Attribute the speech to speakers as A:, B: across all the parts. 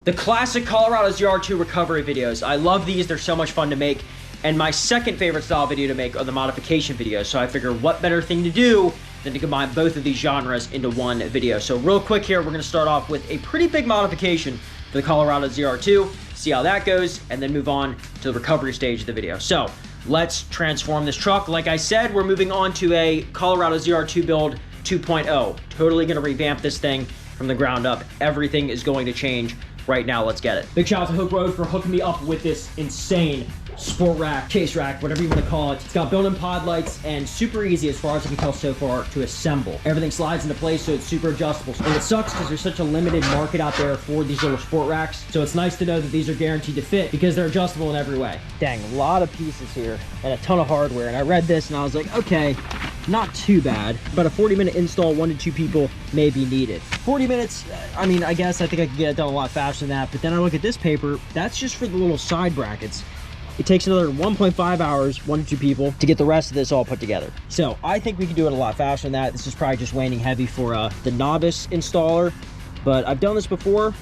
A: The classic Colorado Zr2 recovery videos. I love these. They're so much fun to make. And my second favorite style video to make are the modification videos. So I figure what better thing to do than to combine both of these genres into one video. So real quick here, we're going to start off with a pretty big modification for the Colorado Zr2, see how that goes, and then move on to the recovery stage of the video. So let's transform this truck. Like I said, we're moving on to a Colorado Zr2 build 2.0. Totally going to revamp this thing from the ground up. Everything is going to change right now. Let's get it. Big shout out to Hook Road for hooking me up with this insane sport rack, chase rack, whatever you want to call it. It's got built-in pod lights and super easy, as far as I can tell so far, to assemble. Everything slides into place, so it's super adjustable. And it sucks because there's such a limited market out there for these little sport racks. So it's nice to know that these are guaranteed to fit because they're adjustable in every way. Dang, a lot of pieces here and a ton of hardware. And I read this and I was like, okay, not too bad. But a 40-minute install, 1 to 2 people may be needed. 40 minutes, I mean, I guess I think I could get it done a lot faster than that. But then I look at this paper, that's just for the little side brackets. It takes another 1.5 hours, 1 to 2 people, to get the rest of this all put together. So I think we can do it a lot faster than that. This is probably just waning heavy for the novice installer, but I've done this before.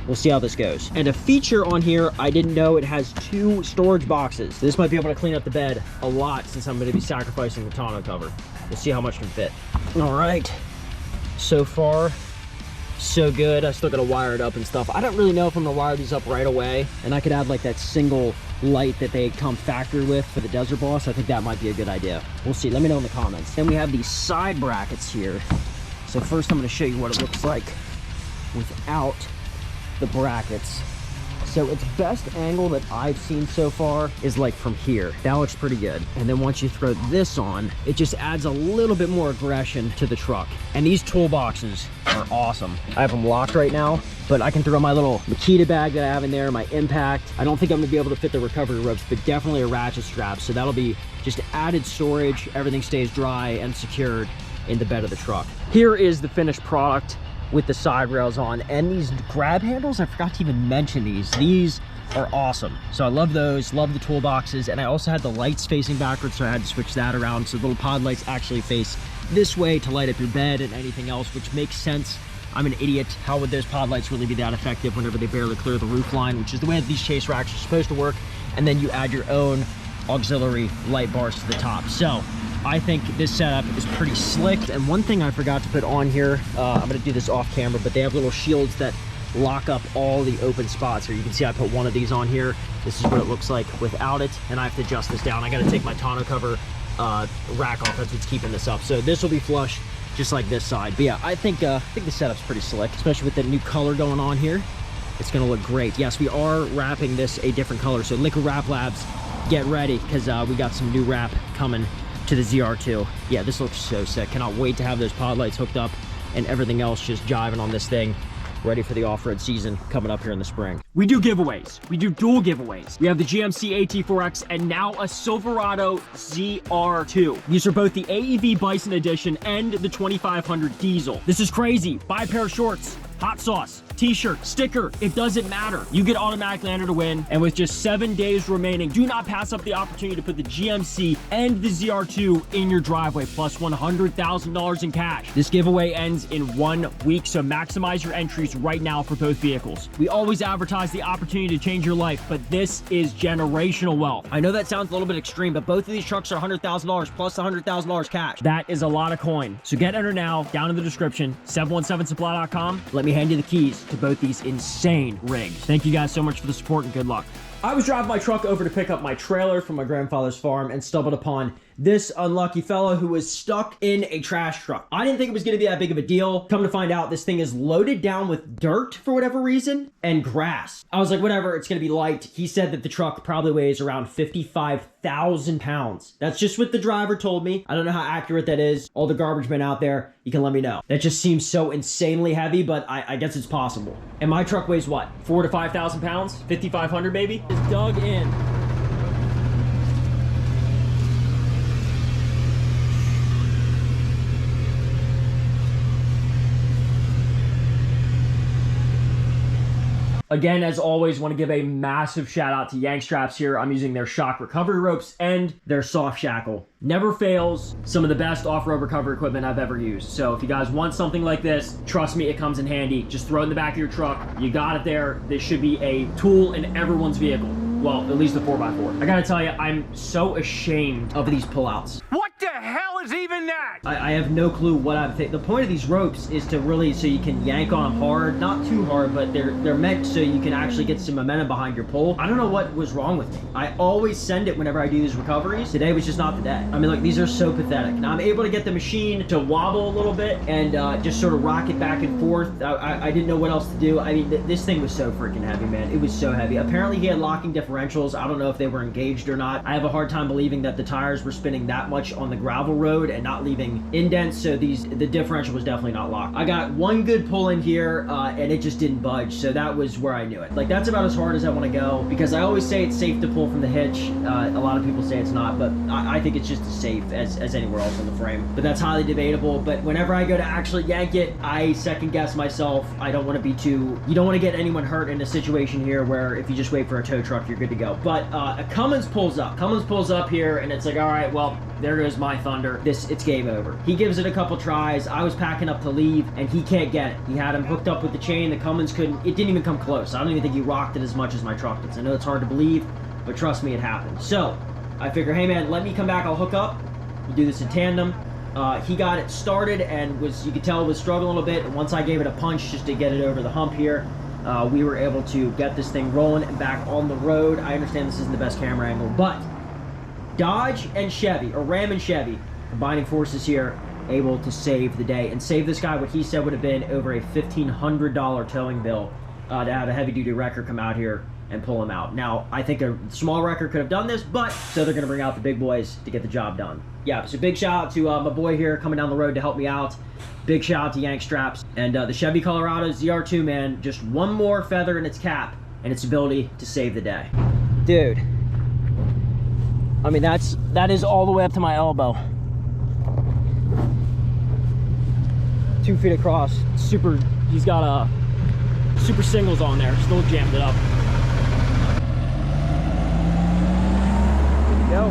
A: We'll see how this goes. And a feature on here, I didn't know it has 2 storage boxes. This might be able to clean up the bed a lot since I'm going to be sacrificing the tonneau cover. We'll see how much can fit. All right, so far, so good. I still got to wire it up and stuff. I don't really know if I'm going to wire these up right away, and I could add like that single light that they come factory with for the Desert Boss. I think that might be a good idea. We'll see. Let me know in the comments. Then we have these side brackets here. So first I'm going to show you what it looks like without the brackets. So its best angle that I've seen so far is like from here. That looks pretty good. And then once you throw this on, it just adds a little bit more aggression to the truck. And these toolboxes are awesome. I have them locked right now, but I can throw my little Makita bag that I have in there, my impact. I don't think I'm gonna be able to fit the recovery ropes, but definitely a ratchet strap. So that'll be just added storage. Everything stays dry and secured in the bed of the truck. Here is the finished product with the side rails on, and these grab handles, I forgot to even mention these. These are awesome. So I love those, love the toolboxes, and I also had the lights facing backwards, so I had to switch that around. So the little pod lights actually face this way to light up your bed and anything else, which makes sense. I'm an idiot. How would those pod lights really be that effective whenever they barely clear the roof line, which is the way that these chase racks are supposed to work. And then you add your own auxiliary light bars to the top. So I think this setup is pretty slick. And one thing I forgot to put on here, I'm gonna do this off camera, but they have little shields that lock up all the open spots here. You can see I put one of these on here. This is what it looks like without it, and I have to adjust this down. I gotta take my tonneau cover rack off. That's what's keeping this up. So this will be flush, just like this side. But yeah, I think the setup's pretty slick, especially with the new color going on here. It's gonna look great. Yes, we are wrapping this a different color. So Liquid Wrap Labs, get ready, because we got some new wrap coming to the Zr2. Yeah, this looks so sick. Cannot wait to have those pod lights hooked up and everything else just jiving on this thing, ready for the off-road season coming up here in the spring. We do giveaways. We do dual giveaways. We have the GMC AT4X and now a Silverado Zr2. These are both the AEV Bison Edition and the 2500 Diesel. This is crazy. Buy a pair of shorts, hot sauce, t-shirt, sticker, it doesn't matter. You get automatically entered to win, and with just 7 days remaining, do not pass up the opportunity to put the GMC and the Zr2 in your driveway, plus $100,000 in cash. This giveaway ends in 1 week, so maximize your entries right now for both vehicles. We always advertise the opportunity to change your life, but this is generational wealth. I know that sounds a little bit extreme, but both of these trucks are $100,000 plus $100,000 cash. That is a lot of coin. So get entered now, down in the description, 717supply.com. Let me hand you the keys to both these insane rigs. Thank you guys so much for the support and good luck. I was driving my truck over to pick up my trailer from my grandfather's farm and stumbled upon this unlucky fellow who was stuck in a trash truck. I didn't think it was going to be that big of a deal. Come to find out, this thing is loaded down with dirt for whatever reason and grass. I was like, whatever, it's going to be light. He said that the truck probably weighs around 55,000 pounds. That's just what the driver told me. I don't know how accurate that is. All the garbage men out there, you can let me know. That just seems so insanely heavy, but I guess it's possible. And my truck weighs what? 4,000 to 5,000 pounds? 5,500 maybe? It's dug in. Again, as always, want to give a massive shout out to Yank Straps here. I'm using their shock recovery ropes and their soft shackle. Never fails. Some of the best off-road recovery equipment I've ever used. So if you guys want something like this, trust me, it comes in handy. Just throw it in the back of your truck. You got it there. This should be a tool in everyone's vehicle. Well, at least the 4x4. I gotta tell you, I'm so ashamed of these pullouts.
B: What the hell is even that?
A: I have no clue what I'm thinking. The point of these ropes is to really, so you can yank on them hard, not too hard, but they're meant so you can actually get some momentum behind your pull. I don't know what was wrong with me. I always send it whenever I do these recoveries. Today was just not the day. I mean, like, these are so pathetic. Now I'm able to get the machine to wobble a little bit and just sort of rock it back and forth. I didn't know what else to do. I mean, this thing was so freaking heavy, man. It was so heavy. Apparently he had locking differentials. I don't know if they were engaged or not. I have a hard time believing that the tires were spinning that much on the gravel road and not leaving indents, so the differential was definitely not locked. I got one good pull in here and it just didn't budge, so that was where I knew it. Like, that's about as hard as I want to go, because I always say it's safe to pull from the hitch. A lot of people say it's not, but I think it's just as safe as anywhere else on the frame. But that's highly debatable. But whenever I go to actually yank it, I second guess myself. I don't want to be too, you don't want to get anyone hurt in a situation here where if you just wait for a tow truck, you're good to go. But a Cummins pulls up. Cummins pulls up here, and it's like, all right, well, there goes my thunder. It's game over. He gives it a couple tries. I was packing up to leave, and he can't get it. He had him hooked up with the chain. The Cummins couldn't, it didn't even come close. I don't even think he rocked it as much as my truck did. I know it's hard to believe, but trust me, it happened. So I figure, hey man, let me come back, I'll hook up. We'll do this in tandem. He got it started and you could tell it was struggling a little bit. And once I gave it a punch just to get it over the hump here, we were able to get this thing rolling and back on the road. I understand this isn't the best camera angle, but Dodge and Chevy, or Ram and Chevy, combining forces here, able to save the day and save this guy what he said would have been over a $1,500 towing bill to have a heavy-duty wrecker come out here and pull him out. Now, I think a small wrecker could have done this, but so they're going to bring out the big boys to get the job done. Yeah, so big shout out to my boy here coming down the road to help me out. Big shout out to Yank Straps. And the Chevy Colorado ZR2, man, just one more feather in its cap and its ability to save the day. Dude, I mean, that is all the way up to my elbow. 2 feet across. Super, he's got super singles on there. Still jammed it up. There we go.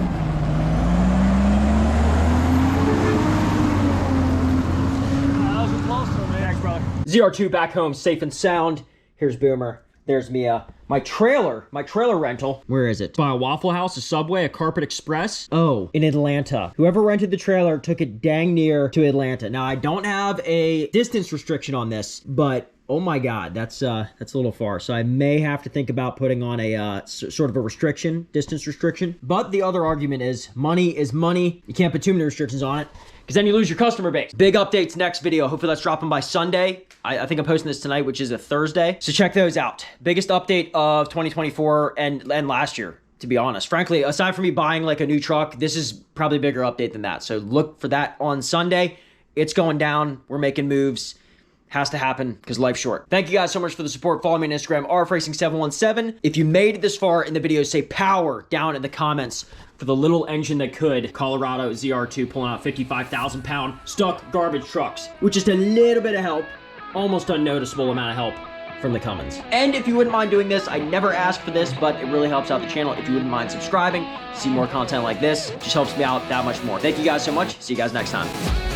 A: That was close to me. Thanks, brother. ZR2 back home, safe and sound. Here's Boomer. There's Mia. My trailer rental. Where is it? By a Waffle House, a Subway, a Carpet Express. Oh, in Atlanta. Whoever rented the trailer took it dang near to Atlanta. Now, I don't have a distance restriction on this, but oh my God, that's a little far. So I may have to think about putting on a sort of a restriction, distance restriction. But the other argument is money is money. You can't put too many restrictions on it, because then you lose your customer base. Big updates next video. Hopefully that's dropping by Sunday. I think I'm posting this tonight, which is a Thursday. So check those out. Biggest update of 2024 and last year, to be honest. Frankly, aside from me buying like a new truck, this is probably a bigger update than that. So look for that on Sunday. It's going down. We're making moves. Has to happen because life's short. Thank you guys so much for the support. Follow me on Instagram, rfracing717. If you made it this far in the video, say power down in the comments for the little engine that could. Colorado ZR2 pulling out 55,000 pound stuck garbage trucks with just a little bit of help, almost unnoticeable amount of help from the Cummins. And if you wouldn't mind doing this, I never ask for this, but it really helps out the channel. If you wouldn't mind subscribing, see more content like this, it just helps me out that much more. Thank you guys so much. See you guys next time.